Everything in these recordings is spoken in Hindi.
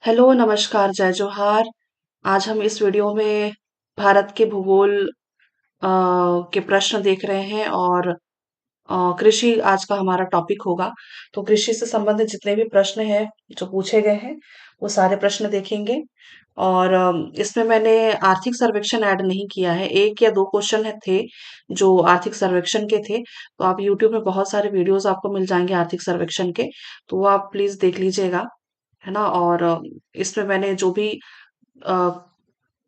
हेलो, नमस्कार, जय जोहार। आज हम इस वीडियो में भारत के भूगोल के प्रश्न देख रहे हैं और कृषि आज का हमारा टॉपिक होगा। तो कृषि से संबंधित जितने भी प्रश्न हैं जो पूछे गए हैं वो सारे प्रश्न देखेंगे। और इसमें मैंने आर्थिक सर्वेक्षण ऐड नहीं किया है। एक या दो क्वेश्चन थे जो आर्थिक सर्वेक्षण के थे। तो आप यूट्यूब में बहुत सारे वीडियोस आपको मिल जाएंगे आर्थिक सर्वेक्षण के, तो वो आप प्लीज देख लीजिएगा, है ना। और इसमें मैंने जो भी अ,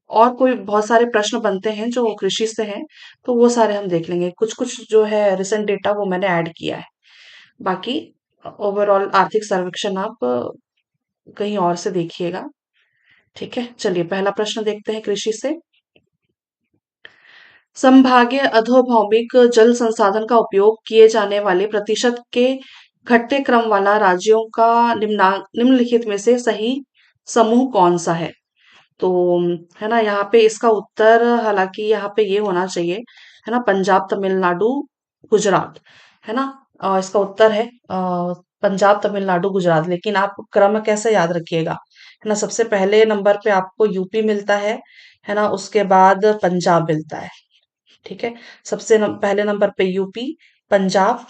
और कोई बहुत सारे प्रश्न बनते हैं जो कृषि से हैं, तो वो सारे हम देख लेंगे। कुछ कुछ जो है रिसेंट डेटा वो मैंने ऐड किया है। बाकी ओवरऑल आर्थिक सर्वेक्षण आप कहीं और से देखिएगा। ठीक है, चलिए पहला प्रश्न देखते हैं कृषि से। संभागीय अधोभौमिक जल संसाधन का उपयोग किए जाने वाले प्रतिशत के घटते क्रम वाला राज्यों का निम्नलिखित में से सही समूह कौन सा है? तो है ना, यहाँ पे इसका उत्तर, हालांकि यहाँ पे ये होना चाहिए, है ना, पंजाब, तमिलनाडु, गुजरात, है ना। इसका उत्तर है पंजाब, तमिलनाडु, गुजरात। लेकिन आप क्रम कैसे याद रखिएगा, है ना। सबसे पहले नंबर पे आपको यूपी मिलता है ना। उसके बाद पंजाब मिलता है। ठीक है, पहले नंबर पे यूपी, पंजाब,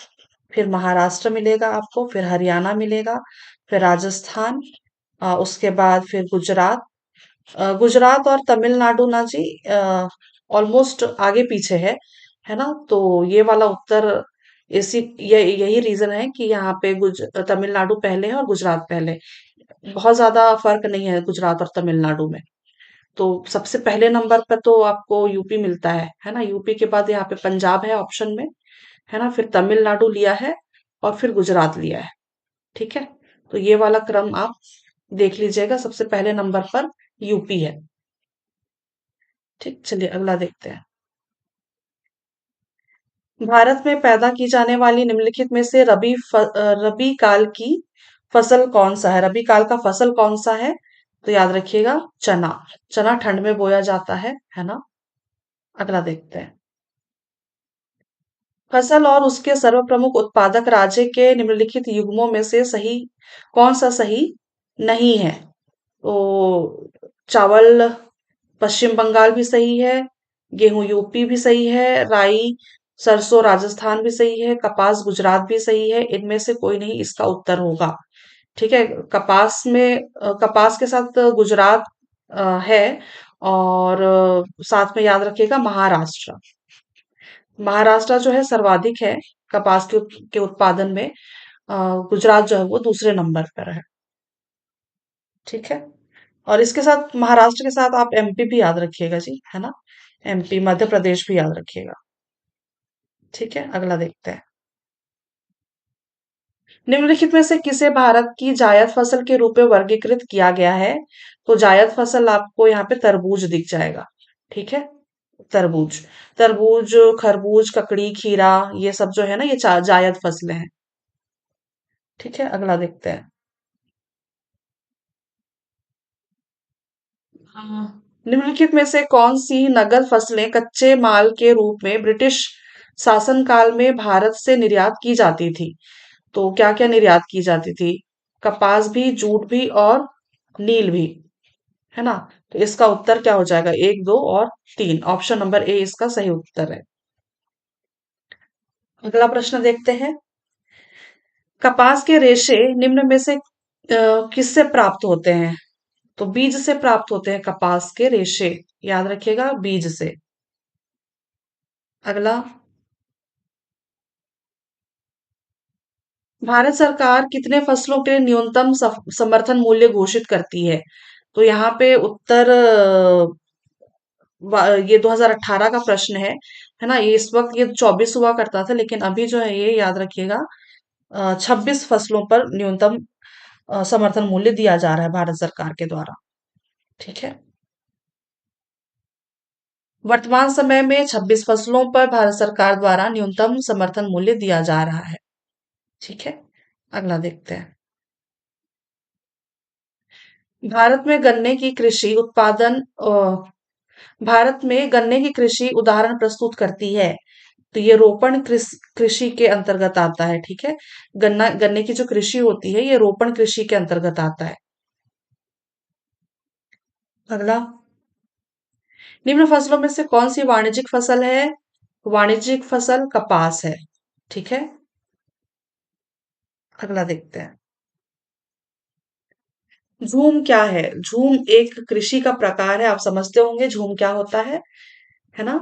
फिर महाराष्ट्र मिलेगा आपको, फिर हरियाणा मिलेगा, फिर राजस्थान, उसके बाद फिर गुजरात। गुजरात और तमिलनाडु ना जी ऑलमोस्ट आगे पीछे है ना। तो ये वाला उत्तर, इसी यही रीजन है कि यहाँ पे तमिलनाडु पहले है और गुजरात पहले। बहुत ज्यादा फर्क नहीं है गुजरात और तमिलनाडु में। तो सबसे पहले नंबर पर तो आपको यूपी मिलता है ना। यूपी के बाद यहाँ पे पंजाब है ऑप्शन में, है ना। फिर तमिलनाडु लिया है और फिर गुजरात लिया है। ठीक है, तो ये वाला क्रम आप देख लीजिएगा। सबसे पहले नंबर पर यूपी है। ठीक, चलिए अगला देखते हैं। भारत में पैदा की जाने वाली निम्नलिखित में से रबी काल की फसल कौन सा है? रबी काल का फसल कौन सा है? तो याद रखिएगा, चना। चना ठंड में बोया जाता है ना। अगला देखते हैं। फसल और उसके सर्वप्रमुख उत्पादक राज्य के निम्नलिखित युग्मों में से सही कौन सा सही नहीं है? तो चावल पश्चिम बंगाल भी सही है, गेहूं यूपी भी सही है, राई सरसों राजस्थान भी सही है, कपास गुजरात भी सही है। इनमें से कोई नहीं इसका उत्तर होगा। ठीक है, कपास के साथ गुजरात है। और साथ में याद रखिएगा महाराष्ट्र। महाराष्ट्र जो है सर्वाधिक है कपास के उत्पादन में। गुजरात जो है वो दूसरे नंबर पर है। ठीक है, और इसके साथ महाराष्ट्र के साथ आप एमपी भी याद रखिएगा जी, है ना। एमपी मध्य प्रदेश भी याद रखिएगा। ठीक है, अगला देखते हैं। निम्नलिखित में से किसे भारत की जायद फसल के रूप में वर्गीकृत किया गया है? तो जायद फसल आपको यहाँ पे तरबूज दिख जाएगा। ठीक है, तरबूज। तरबूज, खरबूज, ककड़ी, खीरा, ये सब जो है ना, ये जायद फसलें हैं। ठीक है, अगला देखते हैं। निम्नलिखित में से कौन सी नगद फसलें कच्चे माल के रूप में ब्रिटिश शासनकाल में भारत से निर्यात की जाती थी? तो क्या क्या निर्यात की जाती थी? कपास भी, जूट भी और नील भी, है ना। तो इसका उत्तर क्या हो जाएगा? एक, दो और तीन। ऑप्शन नंबर ए इसका सही उत्तर है। अगला प्रश्न देखते हैं। कपास के रेशे निम्न में से किससे प्राप्त होते हैं? तो बीज से प्राप्त होते हैं कपास के रेशे। याद रखिएगा, बीज से। अगला, भारत सरकार कितने फसलों के लिए न्यूनतम समर्थन मूल्य घोषित करती है? तो यहाँ पे उत्तर ये 2018 का प्रश्न है ना। ये इस वक्त ये 24 हुआ करता था, लेकिन अभी जो है ये याद रखिएगा 26 फसलों पर न्यूनतम समर्थन मूल्य दिया जा रहा है भारत सरकार के द्वारा। ठीक है, वर्तमान समय में 26 फसलों पर भारत सरकार द्वारा न्यूनतम समर्थन मूल्य दिया जा रहा है। ठीक है, अगला देखते हैं। भारत में गन्ने की कृषि उत्पादन भारत में गन्ने की कृषि उदाहरण प्रस्तुत करती है। तो ये रोपण कृषि के अंतर्गत आता है। ठीक है, गन्ने की जो कृषि होती है ये रोपण कृषि के अंतर्गत आता है। अगला, निम्न फसलों में से कौन सी वाणिज्यिक फसल है? वाणिज्यिक फसल कपास है। ठीक है, अगला देखते हैं। झूम क्या है? झूम एक कृषि का प्रकार है, आप समझते होंगे झूम क्या होता है ना?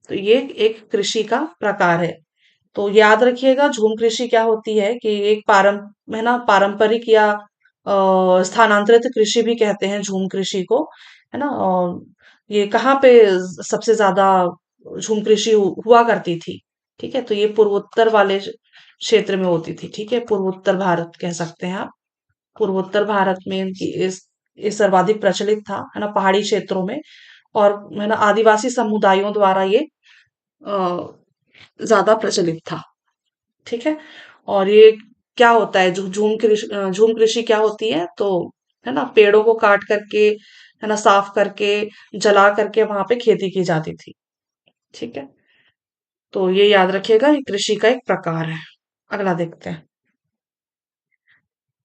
तो ये एक कृषि का प्रकार है। तो याद रखिएगा झूम कृषि क्या होती है कि एक है ना, पारंपरिक या स्थानांतरित कृषि भी कहते हैं झूम कृषि को, है ना? और ये कहाँ पे सबसे ज्यादा झूम कृषि हुआ करती थी? ठीक है, तो ये पूर्वोत्तर वाले क्षेत्र में होती थी। ठीक है, पूर्वोत्तर भारत कह सकते हैं आप। पूर्वोत्तर भारत में इनकी इस सर्वाधिक प्रचलित था, है ना, पहाड़ी क्षेत्रों में। और है ना, आदिवासी समुदायों द्वारा ये ज्यादा प्रचलित था। ठीक है, और ये क्या होता है, झूम कृषि क्या होती है? तो है ना, पेड़ों को काट करके, है ना, साफ करके, जला करके वहां पे खेती की जाती थी। ठीक है, तो ये याद रखिएगा, ये कृषि का एक प्रकार है। अगला देखते हैं।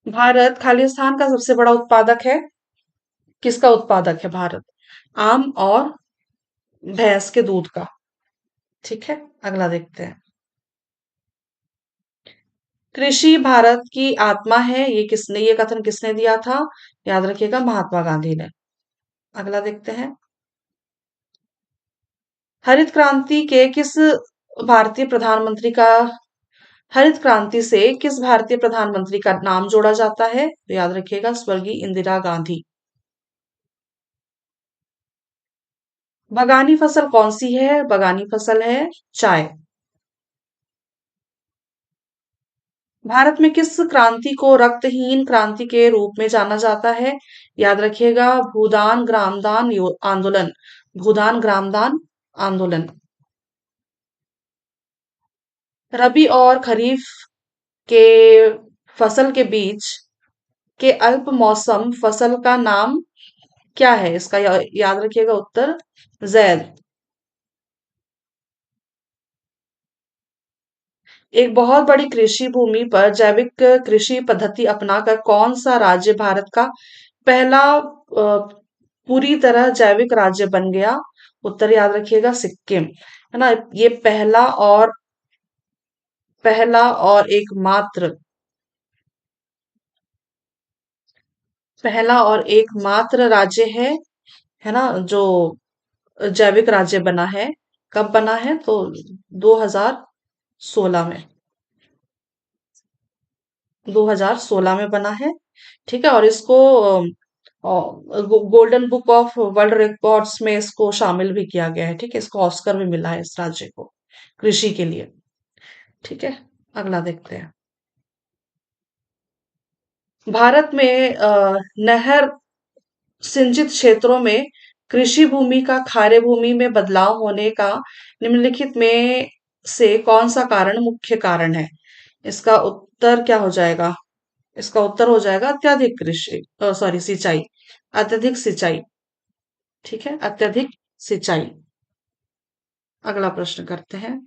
भारत खालिस्तान का सबसे बड़ा उत्पादक है। किसका उत्पादक है भारत? आम और भैंस के दूध का। ठीक है, अगला देखते हैं। कृषि भारत की आत्मा है, ये कथन किसने दिया था? याद रखिएगा, महात्मा गांधी ने। अगला देखते हैं। हरित क्रांति के किस भारतीय प्रधानमंत्री का हरित क्रांति से किस भारतीय प्रधानमंत्री का नाम जोड़ा जाता है? तो याद रखिएगा, स्वर्गीय इंदिरा गांधी। बगानी फसल कौन सी है? बगानी फसल है चाय। भारत में किस क्रांति को रक्तहीन क्रांति के रूप में जाना जाता है? याद रखिएगा, भूदान ग्रामदान आंदोलन। भूदान ग्रामदान आंदोलन। रबी और खरीफ के फसल के बीच के अल्प मौसम फसल का नाम क्या है? इसका याद रखिएगा उत्तर, जैद। एक बहुत बड़ी कृषि भूमि पर जैविक कृषि पद्धति अपनाकर कौन सा राज्य भारत का पहला पूरी तरह जैविक राज्य बन गया? उत्तर याद रखिएगा, सिक्किम। है ना, ये पहला और एकमात्र राज्य है ना, जो जैविक राज्य बना है। कब बना है? तो 2016 में। 2016 में बना है। ठीक है, और इसको golden book of world records में इसको शामिल भी किया गया है। ठीक है, इसको ऑस्कर भी मिला है इस राज्य को कृषि के लिए। ठीक है, अगला देखते हैं। भारत में नहर सिंचित क्षेत्रों में कृषि भूमि का खारे भूमि में बदलाव होने का निम्नलिखित में से कौन सा कारण मुख्य कारण है? इसका उत्तर क्या हो जाएगा? इसका उत्तर हो जाएगा अत्यधिक कृषि, सॉरी, सिंचाई। अत्यधिक सिंचाई। ठीक है, अत्यधिक सिंचाई। अगला प्रश्न करते हैं।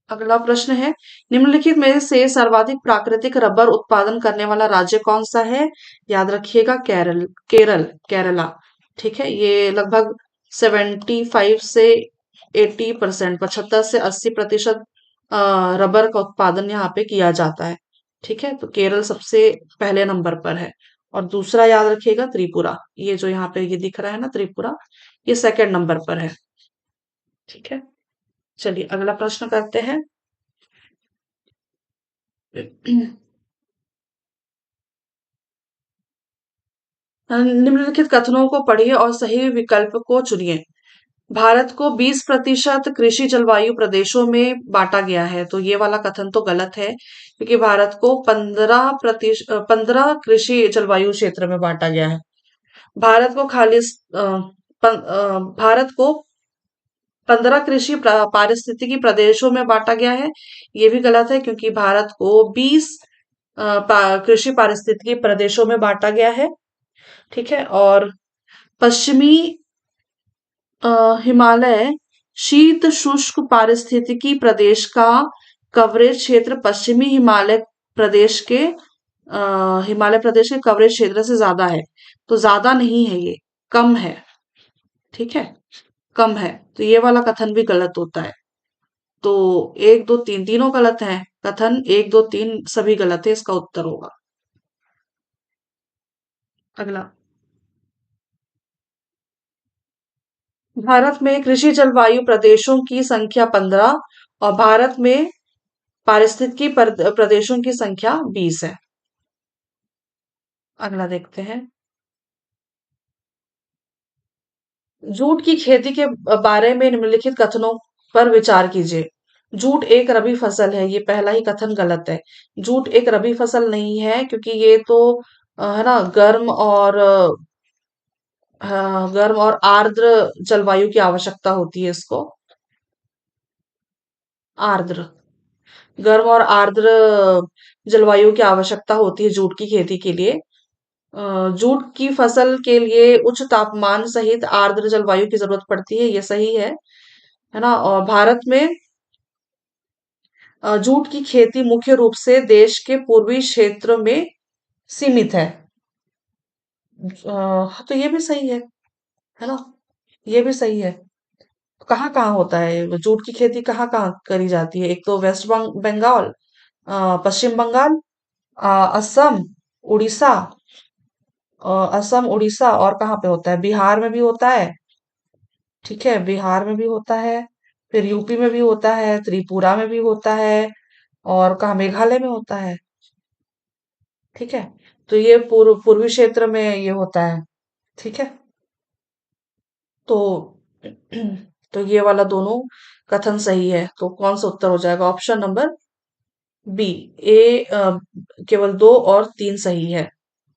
अगला प्रश्न है, निम्नलिखित में से सर्वाधिक प्राकृतिक रबर उत्पादन करने वाला राज्य कौन सा है? याद रखिएगा, केरला। ठीक है, ये लगभग 75 से 80%, 75 से 80% रबर का उत्पादन यहाँ पे किया जाता है। ठीक है, तो केरल सबसे पहले नंबर पर है। और दूसरा याद रखिएगा, त्रिपुरा। ये जो यहाँ पे ये दिख रहा है ना, त्रिपुरा, ये सेकंड नंबर पर है। ठीक है, चलिए अगला प्रश्न करते हैं। निम्नलिखित कथनों को पढ़िए और सही विकल्प को चुनिए। भारत को 20% कृषि जलवायु प्रदेशों में बांटा गया है, तो ये वाला कथन तो गलत है, क्योंकि भारत को 15 कृषि जलवायु क्षेत्र में बांटा गया है। भारत को भारत को 15 कृषि पारिस्थितिकी प्रदेशों में बांटा गया है। ये भी गलत है, क्योंकि भारत को 20 कृषि पारिस्थितिकी प्रदेशों में बांटा गया है। ठीक है, और पश्चिमी हिमालय शीत शुष्क पारिस्थितिकी प्रदेश का कवरेज क्षेत्र पश्चिमी हिमालय प्रदेश के हिमालय प्रदेश के कवरेज क्षेत्र से ज्यादा है। तो ज्यादा नहीं है ये, कम है। ठीक है, कम है। तो ये वाला कथन भी गलत होता है। तो एक दो तीन तीनों गलत हैं। कथन एक दो तीन सभी गलत है, इसका उत्तर होगा। अगला, भारत में कृषि जलवायु प्रदेशों की संख्या 15 और भारत में पारिस्थितिकी प्रदेशों की संख्या 20 है। अगला देखते हैं। जूट की खेती के बारे में निम्नलिखित कथनों पर विचार कीजिए। जूट एक रबी फसल है, ये पहला ही कथन गलत है। जूट एक रबी फसल नहीं है, क्योंकि ये तो है ना, गर्म और आर्द्र जलवायु की आवश्यकता होती है इसको। आर्द्र, गर्म और आर्द्र जलवायु की आवश्यकता होती है जूट की खेती के लिए। जूट की फसल के लिए उच्च तापमान सहित आर्द्र जलवायु की जरूरत पड़ती है, ये सही है ना। और भारत में जूट की खेती मुख्य रूप से देश के पूर्वी क्षेत्र में सीमित है। तो ये भी सही है ना, ये भी सही है। कहाँ कहाँ होता है जूट की खेती, कहाँ कहाँ करी जाती है? एक तो वेस्ट बंगाल, पश्चिम बंगाल, असम, उड़ीसा, असम उड़ीसा, और कहाँ पे होता है? बिहार में भी होता है। ठीक है, बिहार में भी होता है, फिर यूपी में भी होता है, त्रिपुरा में भी होता है, और कहाँ, मेघालय में होता है। ठीक है, तो ये पूर्वी क्षेत्र में ये होता है। ठीक है, तो तो ये वाला दोनों कथन सही है। तो कौन सा उत्तर हो जाएगा? ऑप्शन नंबर बी, ए, केवल दो और तीन सही है।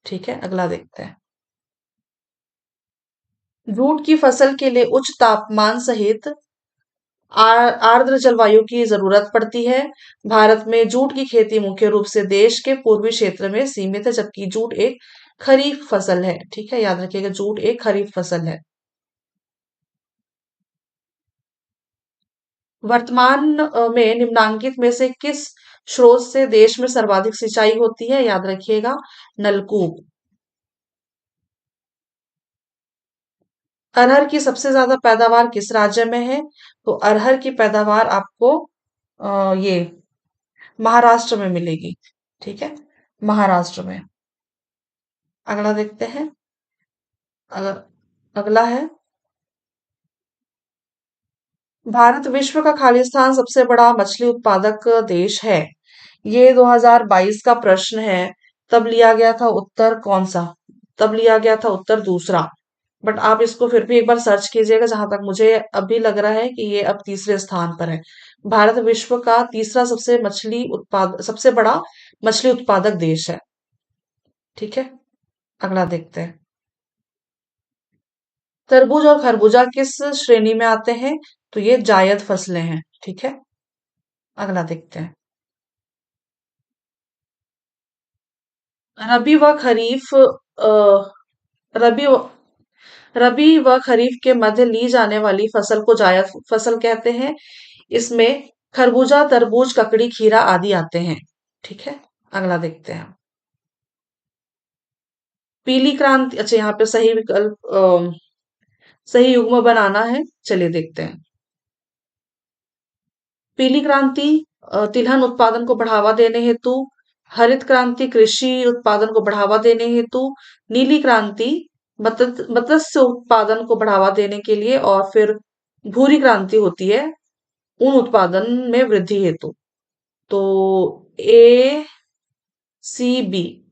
ठीक है, अगला देखते हैं। जूट की फसल के लिए उच्च तापमान सहित आर्द्र जलवायु की जरूरत पड़ती है। भारत में जूट की खेती मुख्य रूप से देश के पूर्वी क्षेत्र में सीमित है, जबकि जूट एक खरीफ फसल है। ठीक है, याद रखिएगा, जूट एक खरीफ फसल है। वर्तमान में निम्नांकित में से किस स्रोत से देश में सर्वाधिक सिंचाई होती है? याद रखिएगा, नलकूप। अरहर की सबसे ज्यादा पैदावार किस राज्य में है? तो अरहर की पैदावार आपको ये महाराष्ट्र में मिलेगी। ठीक है, महाराष्ट्र में। अगला देखते हैं। अग- अगला है, भारत विश्व का खालिस्तान सबसे बड़ा मछली उत्पादक देश है। ये 2022 का प्रश्न है। तब लिया गया था उत्तर कौन सा? तब लिया गया था उत्तर दूसरा। बट आप इसको फिर भी एक बार सर्च कीजिएगा, जहां तक मुझे अभी लग रहा है कि ये अब तीसरे स्थान पर है। भारत विश्व का तीसरा सबसे बड़ा मछली उत्पादक देश है। ठीक है, अगला देखते हैं। तरबूज और खरबूजा किस श्रेणी में आते हैं? तो ये जायद फसलें हैं। ठीक है, अगला देखते हैं। रबी व खरीफ अ, रबी व रबी व खरीफ के मध्य ली जाने वाली फसल को जायद फसल कहते हैं। इसमें खरबूजा, तरबूज, ककड़ी, खीरा आदि आते हैं। ठीक है, अगला देखते हैं। पीली क्रांति, अच्छा, यहाँ पे सही विकल्प, सही युग्म बनाना है। चलिए देखते हैं। पीली क्रांति तिलहन उत्पादन को बढ़ावा देने हेतु, हरित क्रांति कृषि उत्पादन को बढ़ावा देने हेतु, नीली क्रांति मत्स्य उत्पादन को बढ़ावा देने के लिए, और फिर भूरी क्रांति होती है ऊन उत्पादन में वृद्धि हेतु। तो A, C, B,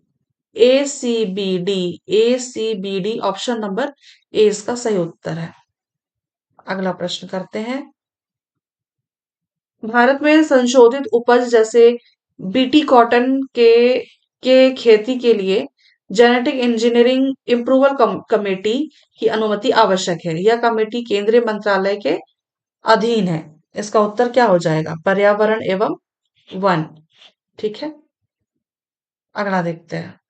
A C B D option number A इसका सही उत्तर है। अगला प्रश्न करते हैं। भारत में संशोधित उपज जैसे बीटी कॉटन के खेती के लिए जेनेटिक इंजीनियरिंग इम्प्रूवल कमेटी की अनुमति आवश्यक है। यह कमेटी केंद्रीय मंत्रालय के अधीन है। इसका उत्तर क्या हो जाएगा? पर्यावरण एवं वन। ठीक है, अगला देखते हैं।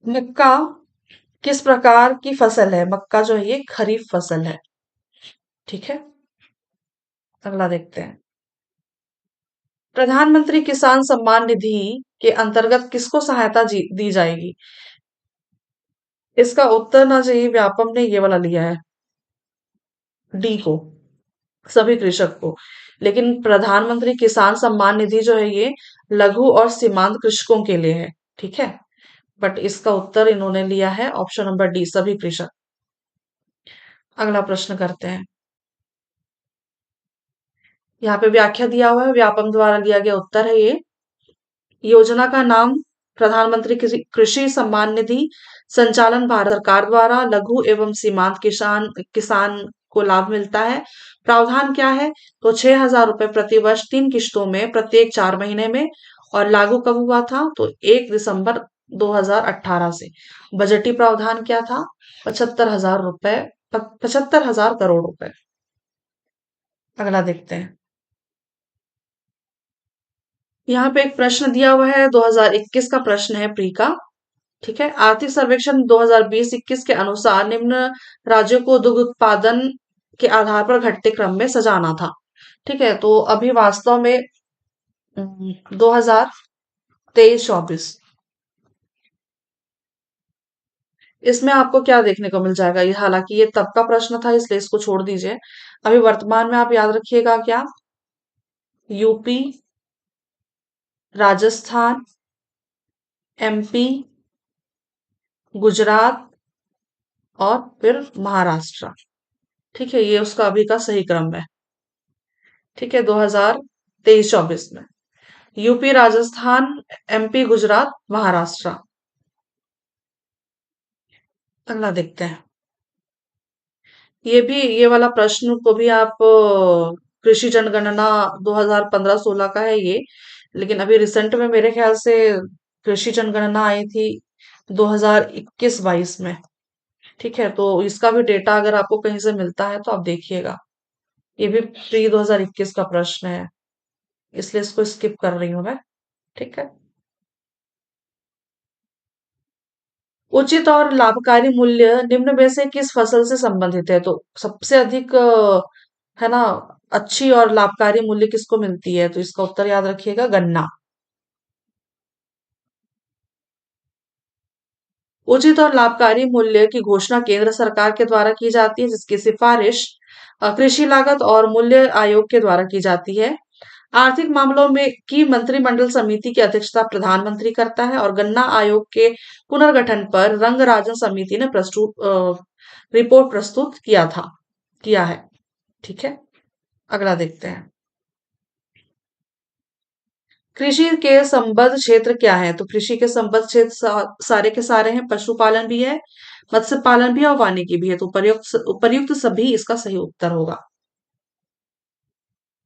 मक्का किस प्रकार की फसल है? मक्का जो है ये खरीफ फसल है। ठीक है, अगला देखते हैं। प्रधानमंत्री किसान सम्मान निधि के अंतर्गत किसको सहायता दी जाएगी? इसका उत्तर ना चाहिए, व्यापम ने ये वाला लिया है, डी को, सभी कृषक को। लेकिन प्रधानमंत्री किसान सम्मान निधि जो है ये लघु और सीमांत कृषकों के लिए है, ठीक है। बट इसका उत्तर इन्होंने लिया है ऑप्शन नंबर डी, सभी कृषक। अगला प्रश्न करते हैं। यहाँ पे व्याख्या दिया हुआ है, व्यापम द्वारा लिया गया उत्तर है ये। योजना का नाम प्रधानमंत्री कृषि सम्मान निधि, संचालन भारत सरकार द्वारा, लघु एवं सीमांत किसान किसान को लाभ मिलता है। प्रावधान क्या है? तो 6,000 रुपए प्रति वर्ष 3 किश्तों में प्रत्येक 4 महीने में। और लागू कब हुआ था? तो 1 दिसंबर 2018 से। बजटीय प्रावधान क्या था? 75,000 रुपए, 75,000 करोड़ रुपए। अगला देखते हैं। यहाँ पे एक प्रश्न दिया हुआ है, 2021 का प्रश्न है प्री का। ठीक है। आर्थिक सर्वेक्षण 2020-21 के अनुसार निम्न राज्यों को दुग्ध उत्पादन के आधार पर घटते क्रम में सजाना था। ठीक है। तो अभी वास्तव में 2023-24 इसमें आपको क्या देखने को मिल जाएगा? ये हालांकि ये तब का प्रश्न था इसलिए इसको छोड़ दीजिए। अभी वर्तमान में आप याद रखिएगा क्या? यूपी, राजस्थान, एमपी, गुजरात और फिर महाराष्ट्र। ठीक है। ये उसका अभी का सही क्रम है। ठीक है। 2023-24 में यूपी, राजस्थान, एमपी, गुजरात, महाराष्ट्र। अगला देखते हैं। ये वाला प्रश्न को भी आप कृषि जनगणना 2015-16 का है ये। लेकिन अभी रिसेंट में मेरे ख्याल से कृषि जनगणना आई थी 2021-22 में। ठीक है। तो इसका भी डेटा अगर आपको कहीं से मिलता है तो आप देखिएगा। ये भी प्री 2021 का प्रश्न है, इसलिए इसको स्किप कर रही हूं मैं। ठीक है। उचित और लाभकारी मूल्य निम्न में से किस फसल से संबंधित है? तो सबसे अधिक है ना, अच्छी और लाभकारी मूल्य किसको मिलती है? तो इसका उत्तर याद रखिएगा, गन्ना। उचित और लाभकारी मूल्य की घोषणा केंद्र सरकार के द्वारा की जाती है, जिसकी सिफारिश कृषि लागत और मूल्य आयोग के द्वारा की जाती है। आर्थिक मामलों में की मंत्रिमंडल समिति की अध्यक्षता प्रधानमंत्री करता है और गन्ना आयोग के पुनर्गठन पर रंगराजन समिति ने रिपोर्ट प्रस्तुत किया है। ठीक है। अगला देखते हैं। कृषि के संबद्ध क्षेत्र क्या है? तो कृषि के संबद्ध क्षेत्र सारे के सारे हैं। पशुपालन भी है, मत्स्य पालन भी है और वानिकी भी है। तो उपर्युक्त सभी इसका सही उत्तर होगा।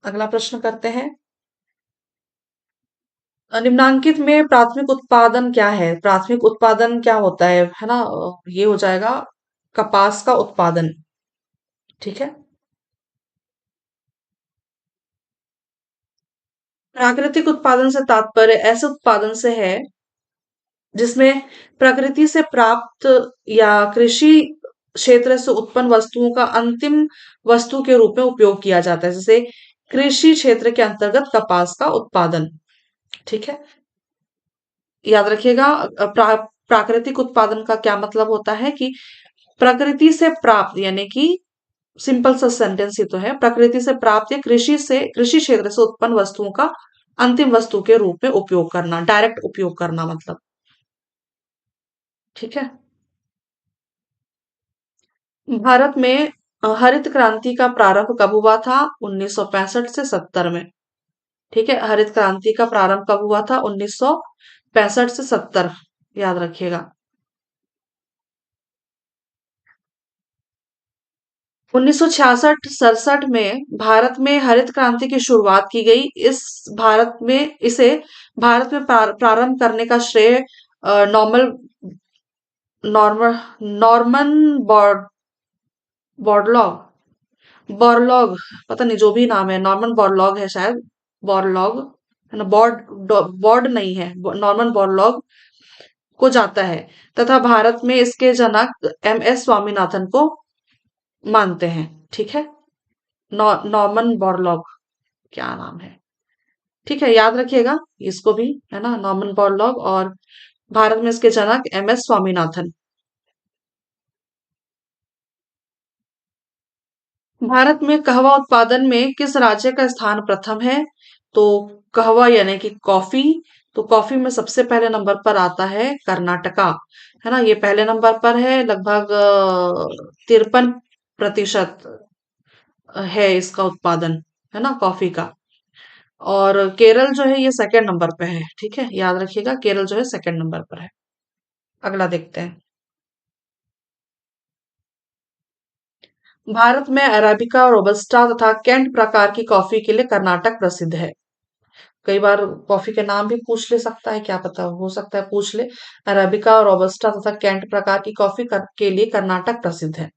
अगला प्रश्न करते हैं। निम्नांकित में प्राथमिक उत्पादन क्या है? प्राथमिक उत्पादन क्या होता है ना? ये हो जाएगा कपास का उत्पादन। ठीक है। प्राकृतिक उत्पादन से तात्पर्य ऐसे उत्पादन से है जिसमें प्रकृति से प्राप्त या कृषि क्षेत्र से उत्पन्न वस्तुओं का अंतिम वस्तु के रूप में उपयोग किया जाता है। जैसे कृषि क्षेत्र के अंतर्गत कपास का उत्पादन। ठीक है। याद रखिएगा, प्राकृतिक उत्पादन का क्या मतलब होता है कि प्रकृति से प्राप्त, यानी कि सिंपल सा सेंटेंस ही तो है, प्रकृति से प्राप्त या कृषि क्षेत्र से उत्पन्न वस्तुओं का अंतिम वस्तु के रूप में उपयोग करना, डायरेक्ट उपयोग करना मतलब। ठीक है। भारत में हरित क्रांति का प्रारंभ कब हुआ था? 1965 से 70 में। ठीक है। हरित क्रांति का प्रारंभ कब हुआ था? 1965 से 70। याद रखिएगा। 1966-67 में भारत में हरित क्रांति की शुरुआत की गई। इसे भारत में प्रारंभ करने का श्रेय नॉर्मल नॉर्मन नॉर्मन बॉर्डलॉग बॉरलॉग, पता नहीं जो भी नाम है, नॉर्मन बॉरलॉग है शायद। बॉरलॉग है ना, बॉर्ड नहीं है, नॉर्मन बॉरलॉग को जाता है। तथा भारत में इसके जनक MS स्वामीनाथन को मानते हैं। ठीक है। नॉर्मन बॉरलॉग क्या नाम है? ठीक है, याद रखिएगा इसको भी, है ना, नॉर्मन बोरलॉग। और भारत में इसके जनक एम एस स्वामीनाथन। भारत में कहवा उत्पादन में किस राज्य का स्थान प्रथम है? तो कहवा यानी कि कॉफी, तो कॉफी में सबसे पहले नंबर पर आता है कर्नाटका, है ना, ये पहले नंबर पर है, लगभग 53% है इसका उत्पादन, है ना, कॉफी का। और केरल जो है ये सेकंड नंबर पे है, ठीक है, याद रखिएगा केरल जो है सेकंड नंबर पर है। अगला देखते हैं। भारत में अरेबिका, रोबस्टा तथा कैंट प्रकार की कॉफी के लिए कर्नाटक प्रसिद्ध है। कई बार कॉफी के नाम भी पूछ ले सकता है, क्या पता, हो सकता है पूछ ले। अरेबिका, रोबस्टा तथा कैंट प्रकार की कॉफी के लिए कर्नाटक प्रसिद्ध है।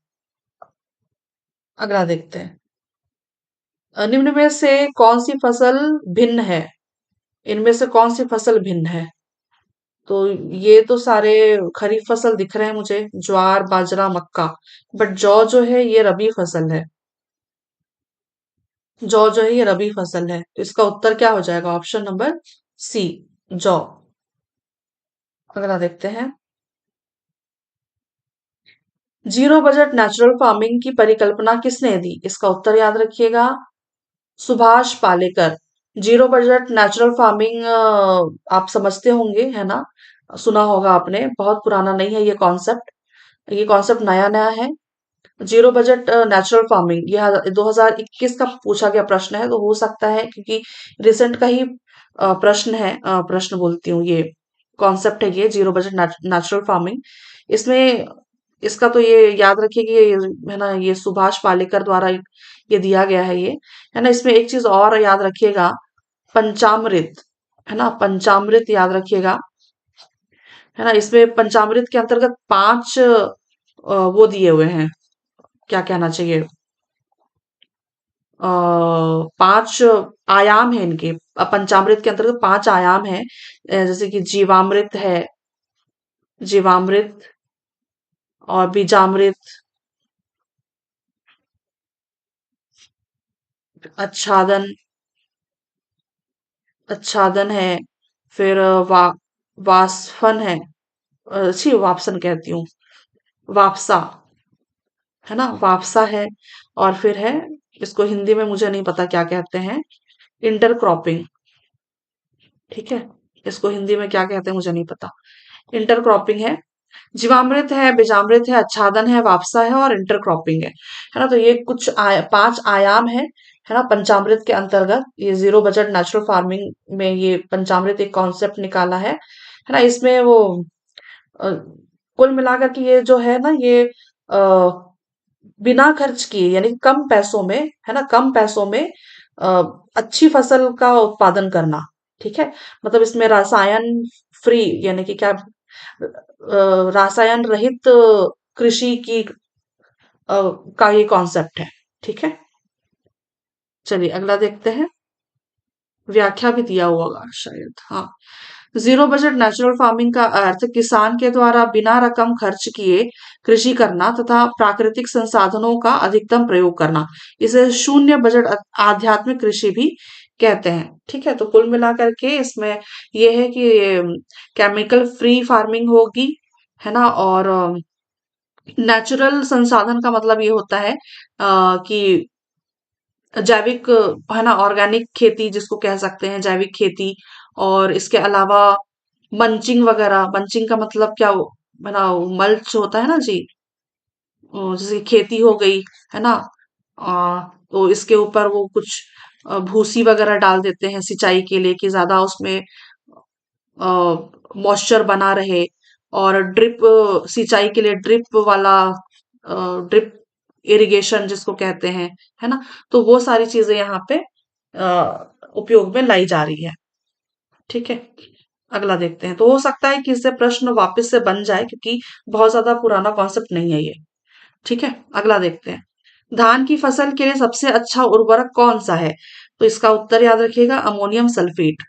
अगला देखते हैं। निम्न में से कौन सी फसल भिन्न है? इनमें से कौन सी फसल भिन्न है? तो ये तो सारे खरीफ फसल दिख रहे हैं मुझे, ज्वार, बाजरा, मक्का। बट जौ जो है ये रबी फसल है। जौ जो है ये रबी फसल है, तो इसका उत्तर क्या हो जाएगा? ऑप्शन नंबर सी, जौ। अगला देखते हैं। जीरो बजट नेचुरल फार्मिंग की परिकल्पना किसने दी? इसका उत्तर याद रखिएगा, Subhash Palekar. Zero budget natural farming आप समझते होंगे, है ना, सुना होगा आपने, बहुत पुराना नहीं है ये कॉन्सेप्ट। ये कॉन्सेप्ट नया नया है। जीरो बजट नेचुरल फार्मिंग यह 2021 का पूछा गया प्रश्न है, तो हो सकता है क्योंकि रिसेंट का ही प्रश्न है, प्रश्न बोलती हूँ, ये कॉन्सेप्ट है, ये जीरो बजट नेचुरल फार्मिंग। इसमें इसका तो ये याद रखिए कि ये, है ना, ये सुभाष पालेकर द्वारा ये दिया गया है ये, है ना। इसमें एक चीज और याद रखिएगा, पंचामृत, है ना, पंचामृत याद रखिएगा, है ना। इसमें पंचामृत के अंतर्गत 5 वो दिए हुए हैं, क्या कहना चाहिए, 5 आयाम है इनके। पंचामृत के अंतर्गत 5 आयाम है, जैसे कि जीवामृत है, जीवामृत और बीजामृत, आच्छादन, आच्छादन है, फिर वास्फन है, छी वापसन कहती हूँ, वापसा, है ना, वापसा है। और फिर है, इसको हिंदी में मुझे नहीं पता क्या कहते हैं, इंटरक्रॉपिंग, ठीक है, इसको हिंदी में क्या कहते हैं मुझे नहीं पता, इंटरक्रॉपिंग है। जीवामृत है, बीजामृत है, आच्छादन है, वापसा है और इंटरक्रॉपिंग है ना। तो ये कुछ 5 आयाम है ना, पंचामृत के अंतर्गत। ये जीरो बजट नेचुरल फार्मिंग में ये पंचामृत एक कॉन्सेप्ट निकाला है ना। इसमें वो अ, कुल मिलाकर के ये जो है ना, ये बिना खर्च किए यानी कम पैसों में, है ना, कम पैसों में अ, अच्छी फसल का उत्पादन करना, ठीक है। मतलब इसमें रसायन फ्री यानी कि क्या, रासायन रहित कृषि की का ये कॉन्सेप्ट है, ठीक है। चलिए अगला देखते हैं। व्याख्या भी दिया हुआ होगा शायद, हाँ। जीरो बजट नेचुरल फार्मिंग का अर्थ किसान के द्वारा बिना रकम खर्च किए कृषि करना तथा प्राकृतिक संसाधनों का अधिकतम प्रयोग करना। इसे शून्य बजट आध्यात्मिक कृषि भी कहते हैं, ठीक है। तो कुल मिलाकर के इसमें ये है कि केमिकल फ्री फार्मिंग होगी, है ना। और नेचुरल संसाधन का मतलब ये होता है कि जैविक, है ना, ऑर्गेनिक खेती जिसको कह सकते हैं, जैविक खेती। और इसके अलावा मंचिंग वगैरह, मंचिंग का मतलब क्या है ना, मल्च होता है ना जी, जैसे खेती हो गई, है ना। तो इसके ऊपर वो कुछ भूसी वगैरह डाल देते हैं सिंचाई के लिए कि ज्यादा उसमें मॉइस्चर बना रहे। और ड्रिप सिंचाई के लिए ड्रिप वाला, ड्रिप इरिगेशन जिसको कहते हैं, है ना। तो वो सारी चीजें यहाँ पे उपयोग में लाई जा रही है, ठीक है। अगला देखते हैं। तो हो सकता है कि इससे प्रश्न वापस से बन जाए क्योंकि बहुत ज्यादा पुराना कॉन्सेप्ट नहीं है ये, ठीक है। अगला देखते हैं। धान की फसल के लिए सबसे अच्छा उर्वरक कौन सा है? तो इसका उत्तर याद रखिएगा, अमोनियम सल्फेट।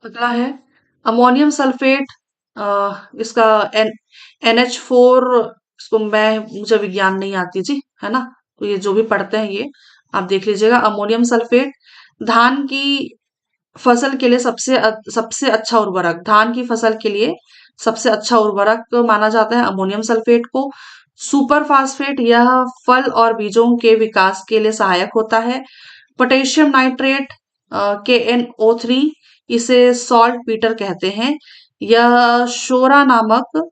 अगला है अमोनियम सल्फेट, इसका एन NH4, इसको मैं, मुझे विज्ञान नहीं आती जी, है ना। तो ये जो भी पढ़ते हैं ये आप देख लीजिएगा। अमोनियम सल्फेट धान की फसल के लिए सबसे अच्छा उर्वरक, धान की फसल के लिए सबसे अच्छा उर्वरक माना जाता है अमोनियम सल्फेट को। सुपर फास्फेट यह फल और बीजों के विकास के लिए सहायक होता है। पोटेशियम नाइट्रेट KNO3, इसे सॉल्ट पीटर कहते हैं। यह शोरा नामक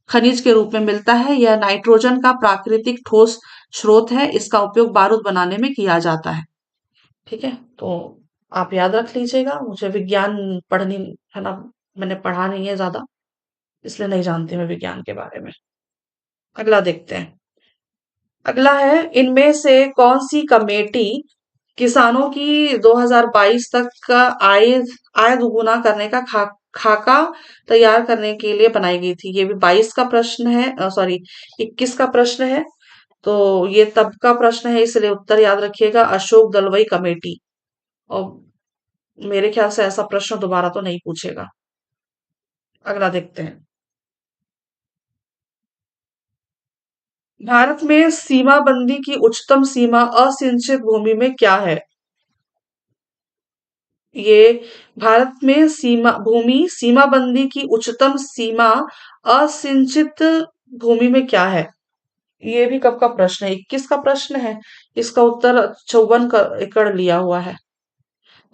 खनिज के रूप में मिलता है। यह नाइट्रोजन का प्राकृतिक ठोस स्रोत है। इसका उपयोग बारूद बनाने में किया जाता है। ठीक है, तो आप याद रख लीजिएगा। मुझे विज्ञान पढ़नी है ना, मैंने पढ़ा नहीं है ज्यादा, इसलिए नहीं जानती मैं विज्ञान के बारे में। अगला देखते हैं। अगला है, इनमें से कौन सी कमेटी किसानों की 2022 तक का आय दुगुना करने का खाका तैयार करने के लिए बनाई गई थी? ये भी 22 का प्रश्न है, सॉरी 21 का प्रश्न है। तो ये तब का प्रश्न है, इसलिए उत्तर याद रखिएगा, अशोक दलवई कमेटी। और मेरे ख्याल से ऐसा प्रश्न दोबारा तो नहीं पूछेगा। अगला देखते हैं। भारत में सीमाबंदी की उच्चतम सीमा असिंचित भूमि में क्या है? ये भारत में सीमाबंदी की उच्चतम सीमा असिंचित भूमि में क्या है? ये भी कब का प्रश्न है? 21 का प्रश्न है। इसका उत्तर 54 एकड़ लिया हुआ है।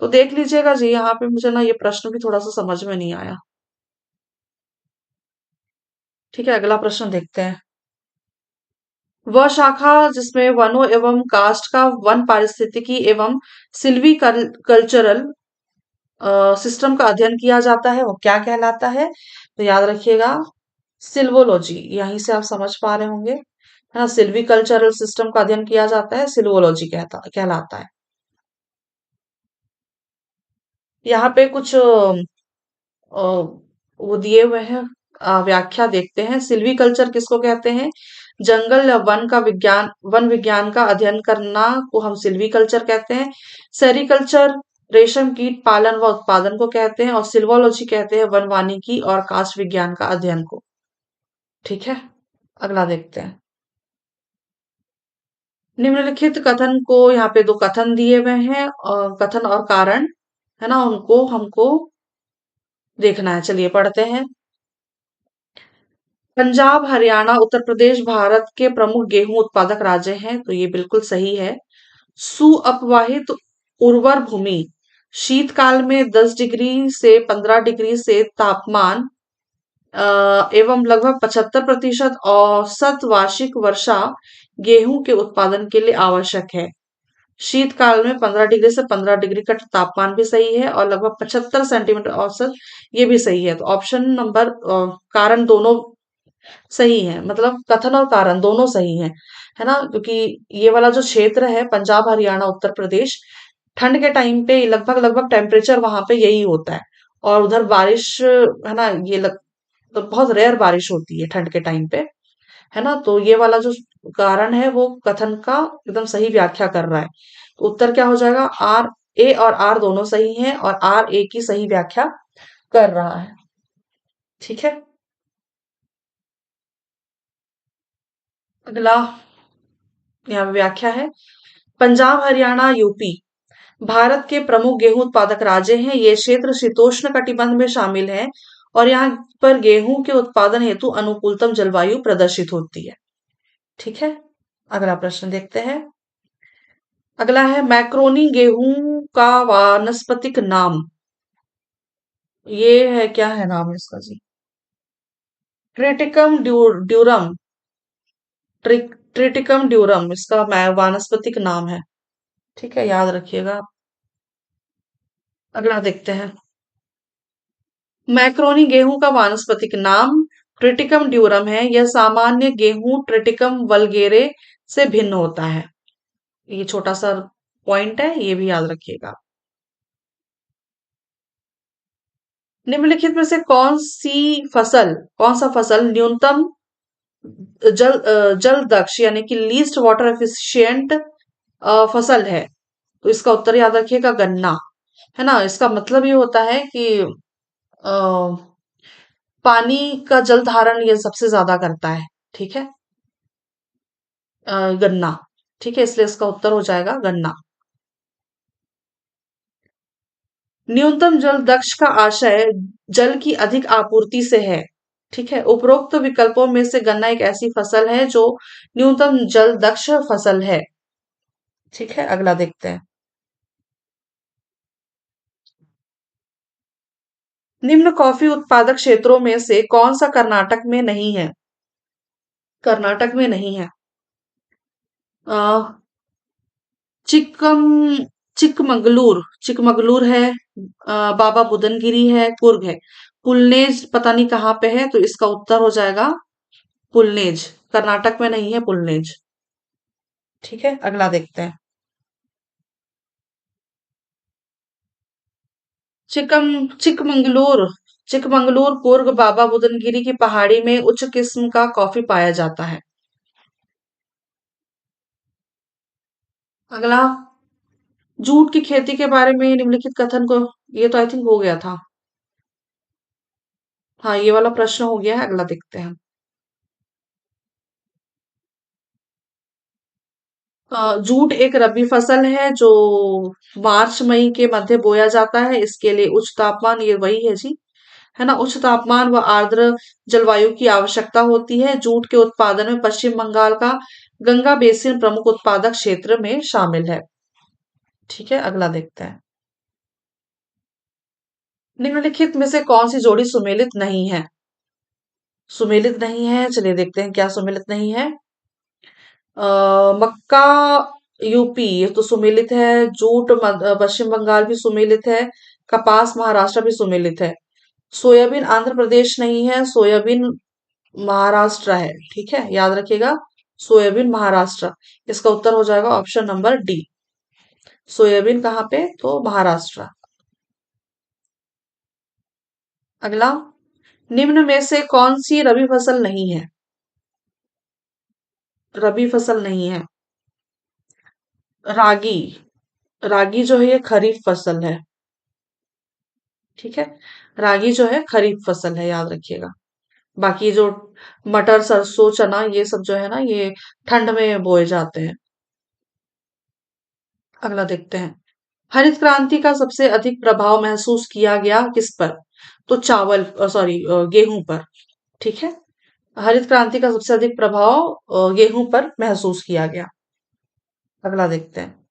तो देख लीजिएगा जी, यहाँ पे मुझे ना ये प्रश्न भी थोड़ा सा समझ में नहीं आया। ठीक है, अगला प्रश्न देखते हैं। वह शाखा जिसमें वनों एवं काष्ठ का वन पारिस्थितिकी एवं सिल्वी कल्चरल सिस्टम का अध्ययन किया जाता है, वो क्या कहलाता है? तो याद रखिएगा, सिल्वोलॉजी। यहीं से आप समझ पा रहे होंगे, है ना। सिल्वी कल्चरल सिस्टम का अध्ययन किया जाता है, सिल्वोलॉजी कहलाता है। यहाँ पे कुछ वो दिए हुए हैं, व्याख्या देखते हैं। सिल्वी कल्चर किसको कहते हैं? जंगल या वन विज्ञान का अध्ययन करना को हम सिल्वी कल्चर कहते हैं। सेरिकल्चर रेशम कीट पालन व उत्पादन को कहते हैं। और सिल्वोलॉजी कहते हैं वन वानिकी और काष्ठ विज्ञान का अध्ययन को। ठीक है, अगला देखते हैं। निम्नलिखित कथन को, यहाँ पे दो कथन दिए हुए हैं, और कथन और कारण, है ना, उनको हमको देखना है। चलिए पढ़ते हैं। पंजाब, हरियाणा, उत्तर प्रदेश भारत के प्रमुख गेहूं उत्पादक राज्य हैं, तो ये बिल्कुल सही है। सुअपवाहित उर्वर भूमि शीतकाल में 10 डिग्री से 15 डिग्री से तापमान एवं लगभग 75% औसत वार्षिक वर्षा गेहूं के उत्पादन के लिए आवश्यक है। शीतकाल में 15 डिग्री से 15 डिग्री का तापमान भी सही है, और लगभग 75 सेंटीमीटर औसत, ये भी सही है। तो ऑप्शन नंबर कारण दोनों सही है, मतलब कथन और कारण दोनों सही हैं, है ना। क्योंकि ये वाला जो क्षेत्र है, पंजाब, हरियाणा, उत्तर प्रदेश, ठंड के टाइम पे लगभग लगभग टेम्परेचर वहां पे यही होता है। और उधर बारिश, है ना, तो बहुत रेयर बारिश होती है ठंड के टाइम पे, है ना। तो ये वाला जो कारण है वो कथन का एकदम सही व्याख्या कर रहा है। तो उत्तर क्या हो जाएगा? आर। ए और आर दोनों सही हैं, और आर ए की सही व्याख्या कर रहा है। ठीक है, अगला यहाँ पे व्याख्या है। पंजाब, हरियाणा, यूपी भारत के प्रमुख गेहूं उत्पादक राज्य हैं। ये क्षेत्र शीतोष्ण कटिबंध में शामिल है, और यहाँ पर गेहूं के उत्पादन हेतु अनुकूलतम जलवायु प्रदर्शित होती है। ठीक है, अगला प्रश्न देखते हैं। अगला है, मैक्रोनी गेहूं का वानस्पतिक नाम। ये है, क्या है नाम इसका जी? Triticum durum. ट्रिटिकम ड्यूरम इसका वानस्पतिक नाम है। ठीक है, याद रखिएगा। अगला देखते हैं। मैक्रोनी गेहूं का वानस्पतिक नाम ट्रिटिकम ड्यूरम है। यह सामान्य गेहूं ट्रिटिकम वल्गेरे से भिन्न होता है। ये छोटा सा पॉइंट है, ये भी याद रखिएगा। निम्नलिखित में से कौन सा फसल न्यूनतम जल दक्ष यानी कि लीस्ट वाटर एफिशिएंट फसल है? तो इसका उत्तर याद रखिएगा, गन्ना, है ना। इसका मतलब ये होता है कि अ, पानी का जल धारण ये सबसे ज्यादा करता है। ठीक है, गन्ना। ठीक है, इसलिए इसका उत्तर हो जाएगा गन्ना। न्यूनतम जल दक्ष का आशय जल की अधिक आपूर्ति से है। ठीक है, उपरोक्त विकल्पों में से गन्ना एक ऐसी फसल है जो न्यूनतम जल दक्ष फसल है। ठीक है, अगला देखते हैं। निम्न कॉफी उत्पादक क्षेत्रों में से कौन सा कर्नाटक में नहीं है? कर्नाटक में नहीं है। अ, चिक्कम चिकमंगलूर चिकमंगलूर है, बाबा बुदनगिरी है, कुर्ग है। पुलनेज पता नहीं कहाँ पे है, तो इसका उत्तर हो जाएगा पुलनेज। कर्नाटक में नहीं है पुलनेज। ठीक है, अगला देखते हैं। चिकम चिकमंगलूर चिकमंगलूर कुर्ग बाबा बुदनगिरी की पहाड़ी में उच्च किस्म का कॉफी पाया जाता है। अगला, जूट की खेती के बारे में निम्नलिखित कथन को, ये तो आई थिंक हो गया था। हाँ, ये वाला प्रश्न हो गया है, अगला देखते हैं। जूट एक रबी फसल है जो मार्च मई के मध्य बोया जाता है। इसके लिए उच्च तापमान, ये वही है जी, है ना, उच्च तापमान व आर्द्र जलवायु की आवश्यकता होती है। जूट के उत्पादन में पश्चिम बंगाल का गंगा बेसिन प्रमुख उत्पादक क्षेत्र में शामिल है। ठीक है, अगला देखते हैं। निम्नलिखित में से कौन सी जोड़ी सुमेलित नहीं है? सुमेलित नहीं है, चलिए देखते हैं क्या सुमेलित नहीं है। मक्का यूपी, ये तो सुमेलित है। जूट पश्चिम बंगाल भी सुमेलित है। कपास महाराष्ट्र भी सुमेलित है। सोयाबीन आंध्र प्रदेश नहीं है, सोयाबीन महाराष्ट्र है। ठीक है, याद रखिएगा, सोयाबीन महाराष्ट्र। इसका उत्तर हो जाएगा ऑप्शन नंबर डी। सोयाबीन कहाँ पे, तो महाराष्ट्र। अगला, निम्न में से कौन सी रबी फसल नहीं है? रबी फसल नहीं है। रागी, रागी जो है ये खरीफ फसल है। ठीक है, रागी जो है खरीफ फसल है, याद रखिएगा। बाकी जो मटर सरसों चना ये सब जो है ना, ये ठंड में बोए जाते हैं। अगला देखते हैं। हरित क्रांति का सबसे अधिक प्रभाव महसूस किया गया किस पर? तो चावल, सॉरी, गेहूं पर। ठीक है, हरित क्रांति का सबसे अधिक प्रभाव गेहूं पर महसूस किया गया। अगला देखते हैं।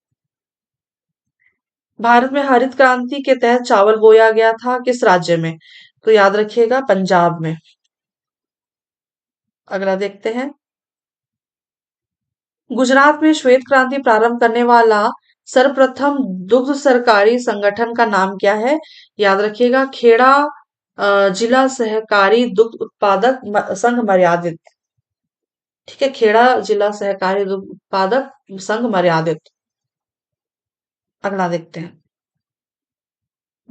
भारत में हरित क्रांति के तहत चावल बोया गया था किस राज्य में? तो याद रखिएगा, पंजाब में। अगला देखते हैं। गुजरात में श्वेत क्रांति प्रारंभ करने वाला सर्वप्रथम दुग्ध सरकारी संगठन का नाम क्या है? याद रखिएगा, खेड़ा जिला सहकारी दुग्ध उत्पादक संघ मर्यादित। ठीक है, खेड़ा जिला सहकारी दुग्ध उत्पादक संघ मर्यादित। अगला देखते हैं।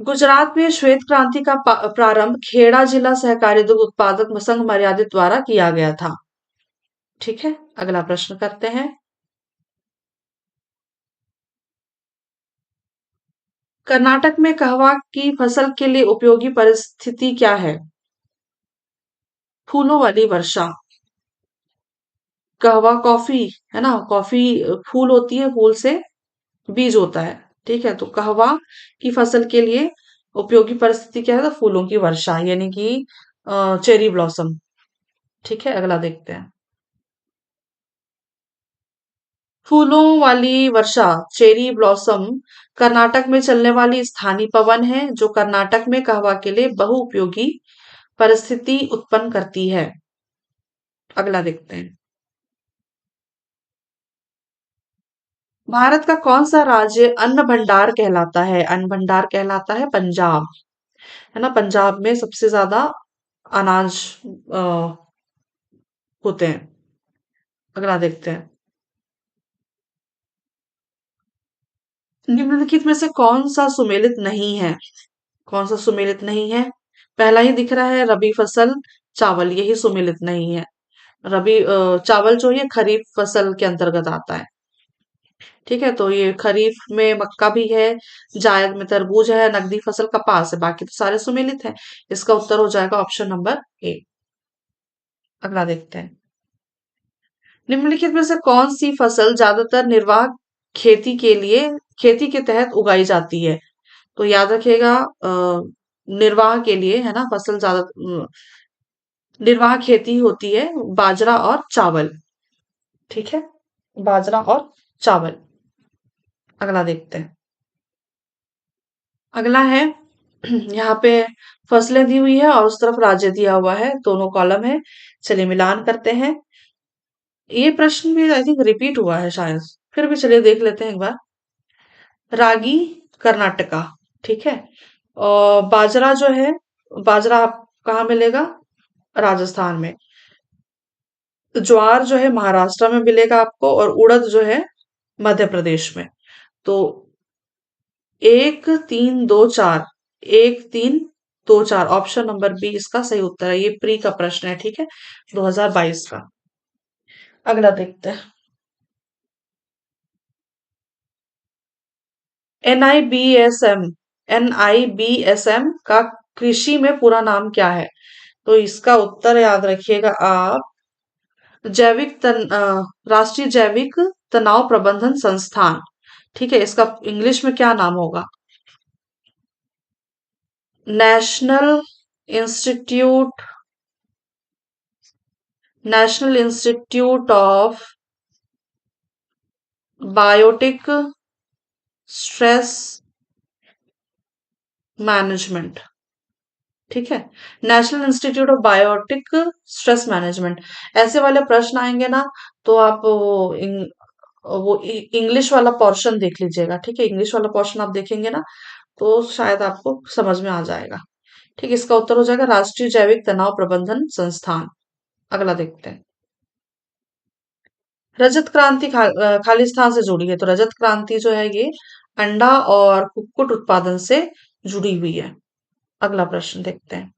गुजरात में श्वेत क्रांति का प्रारंभ खेड़ा जिला सहकारी दुग्ध उत्पादक संघ मर्यादित द्वारा किया गया था। ठीक है, अगला प्रश्न करते हैं। कर्नाटक में कहवा की फसल के लिए उपयोगी परिस्थिति क्या है? फूलों वाली वर्षा। कहवा कॉफी, है ना, कॉफी फूल होती है, फूल से बीज होता है। ठीक है, तो कहवा की फसल के लिए उपयोगी परिस्थिति क्या है? तो फूलों की वर्षा, यानी कि चेरी ब्लॉसम। ठीक है, अगला देखते हैं। फूलों वाली वर्षा, चेरी ब्लॉसम, कर्नाटक में चलने वाली स्थानीय पवन है जो कर्नाटक में कहवा के लिए बहुउपयोगी परिस्थिति उत्पन्न करती है। अगला देखते हैं। भारत का कौन सा राज्य अन्न भंडार कहलाता है? अन्न भंडार कहलाता है पंजाब, है ना। पंजाब में सबसे ज्यादा अनाज अ, होते हैं। अगला देखते हैं। निम्नलिखित में से कौन सा सुमेलित नहीं है? कौन सा सुमेलित नहीं है? पहला ही दिख रहा है, रबी फसल चावल, यही सुमेलित नहीं है। रबी चावल जो ये खरीफ फसल के अंतर्गत आता है। ठीक है, तो ये खरीफ में मक्का भी है, जायद में तरबूज है, नकदी फसल कपास है, बाकी तो सारे सुमेलित हैं। इसका उत्तर हो जाएगा ऑप्शन नंबर ए। अगला देखते हैं। निम्नलिखित में से कौन सी फसल ज्यादातर निर्वाह खेती के लिए खेती के तहत उगाई जाती है? तो याद रखिएगा, निर्वाह के लिए है ना, फसल ज्यादा निर्वाह खेती होती है बाजरा और चावल। ठीक है, बाजरा और चावल। अगला देखते हैं। अगला है यहाँ पे फसलें दी हुई है और उस तरफ राज्य दिया हुआ है, दोनों कॉलम है। चलिए मिलान करते हैं। ये प्रश्न भी आई थिंक रिपीट हुआ है शायद, फिर भी चलिए देख लेते हैं एक बार। रागी कर्नाटका, ठीक है। और बाजरा जो है, बाजरा आप कहाँ मिलेगा? राजस्थान में। ज्वार जो है महाराष्ट्र में मिलेगा आपको, और उड़द जो है मध्य प्रदेश में। तो 1 3 2 4, 1 3 2 4, ऑप्शन नंबर बी इसका सही उत्तर है। ये प्री का प्रश्न है, ठीक है, 2022 का। अगला देखते हैं। NIBSM, NIBSM का कृषि में पूरा नाम क्या है? तो इसका उत्तर याद रखिएगा आप, राष्ट्रीय जैविक तनाव प्रबंधन संस्थान। ठीक है, इसका इंग्लिश में क्या नाम होगा? National institute national institute of biotic stress management. ठीक है, national institute of biotic stress management. ऐसे वाले प्रश्न आएंगे ना, तो आप वो इंग्लिश वाला पोर्शन देख लीजिएगा। ठीक है, इंग्लिश वाला पोर्शन आप देखेंगे ना, तो शायद आपको समझ में आ जाएगा। ठीक है, इसका उत्तर हो जाएगा राष्ट्रीय जैविक तनाव प्रबंधन संस्थान। अगला देखते हैं। रजत क्रांति खालिस्तान से जुड़ी है। तो रजत क्रांति जो है ये अंडा और कुक्कुट उत्पादन से जुड़ी हुई है। अगला प्रश्न देखते हैं।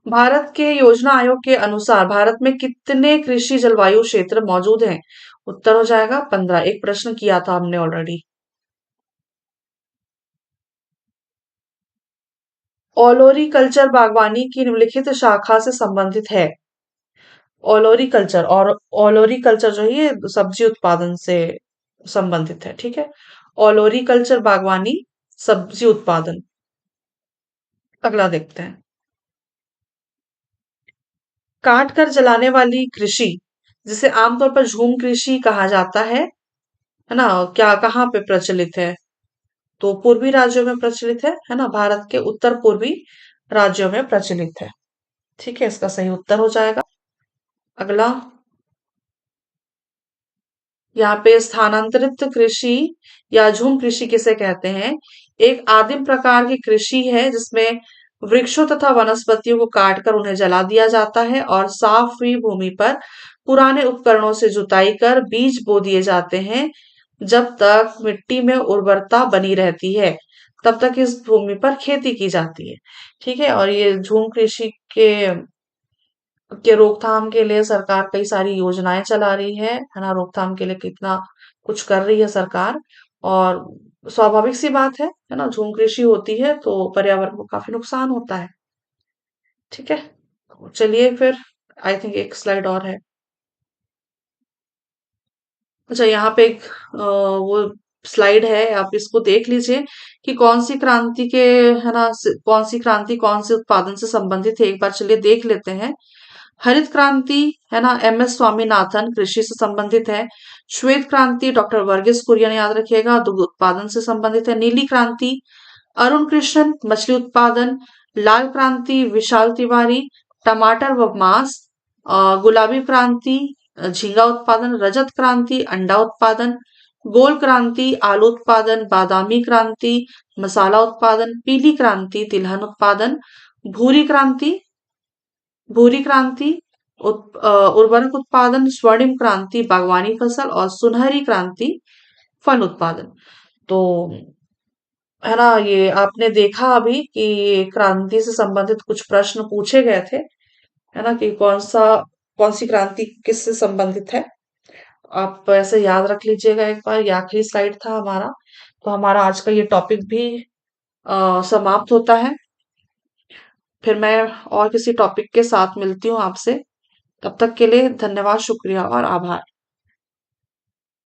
भारत के योजना आयोग के अनुसार भारत में कितने कृषि जलवायु क्षेत्र मौजूद हैं? उत्तर हो जाएगा 15। एक प्रश्न किया था हमने ऑलरेडी। ओलोरीकल्चर बागवानी की निम्नलिखित शाखा से संबंधित है। ओलोरीकल्चर, और ओलोरीकल्चर जो है ये सब्जी उत्पादन से संबंधित है। ठीक है, ओलोरीकल्चर बागवानी, सब्जी उत्पादन। अगला देखते हैं। काट कर जलाने वाली कृषि, जिसे आमतौर पर झूम कृषि कहा जाता है ना, क्या कहाँ पे प्रचलित है? तो पूर्वी राज्यों में प्रचलित है ना, भारत के उत्तर पूर्वी राज्यों में प्रचलित है। ठीक है, इसका सही उत्तर हो जाएगा। अगला, यहाँ पे स्थानांतरित कृषि या झूम कृषि किसे कहते हैं? एक आदिम प्रकार की कृषि है जिसमें वृक्षों तथा वनस्पतियों को काटकर उन्हें जला दिया जाता है और साफ हुई भूमि पर पुराने उपकरणों से जुताई कर बीज बो दिए जाते हैं। जब तक मिट्टी में उर्वरता बनी रहती है, तब तक इस भूमि पर खेती की जाती है। ठीक है, और ये झूम कृषि के रोकथाम के लिए सरकार कई सारी योजनाएं चला रही है ना, रोकथाम के लिए कितना कुछ कर रही है सरकार। और स्वाभाविक सी बात है ना, झूम कृषि होती है तो पर्यावरण को काफी नुकसान होता है। ठीक है, तो चलिए फिर, आई थिंक एक स्लाइड और है। अच्छा, यहाँ पे एक वो स्लाइड है, आप इसको देख लीजिए कि कौन सी क्रांति के, है ना, कौन सी क्रांति कौन से उत्पादन से संबंधित है, एक बार चलिए देख लेते हैं। हरित क्रांति, है ना, MS स्वामीनाथन, कृषि से संबंधित है। श्वेत क्रांति डॉक्टर वर्गीस कुरियन, याद रखिएगा, दुग्ध उत्पादन से संबंधित है। नीली क्रांति अरुण कृष्णन, मछली उत्पादन। लाल क्रांति विशाल तिवारी, टमाटर व मांस। गुलाबी क्रांति झींगा उत्पादन। रजत क्रांति अंडा उत्पादन। गोल क्रांति आलू उत्पादन। बादामी क्रांति मसाला उत्पादन। पीली क्रांति तिलहन उत्पादन। भूरी क्रांति भूरी क्रांति उर्वरक उत्पादन। स्वर्णिम क्रांति बागवानी फसल, और सुनहरी क्रांति फल उत्पादन। तो है ना, ये आपने देखा अभी कि ये क्रांति से संबंधित कुछ प्रश्न पूछे गए थे, है ना, कि कौन सी क्रांति किससे संबंधित है। आप ऐसे याद रख लीजिएगा एक बार। ये आखिरी स्लाइड था हमारा, तो हमारा आज का ये टॉपिक भी समाप्त होता है। फिर मैं और किसी टॉपिक के साथ मिलती हूँ आपसे। तब तक के लिए धन्यवाद, शुक्रिया और आभार।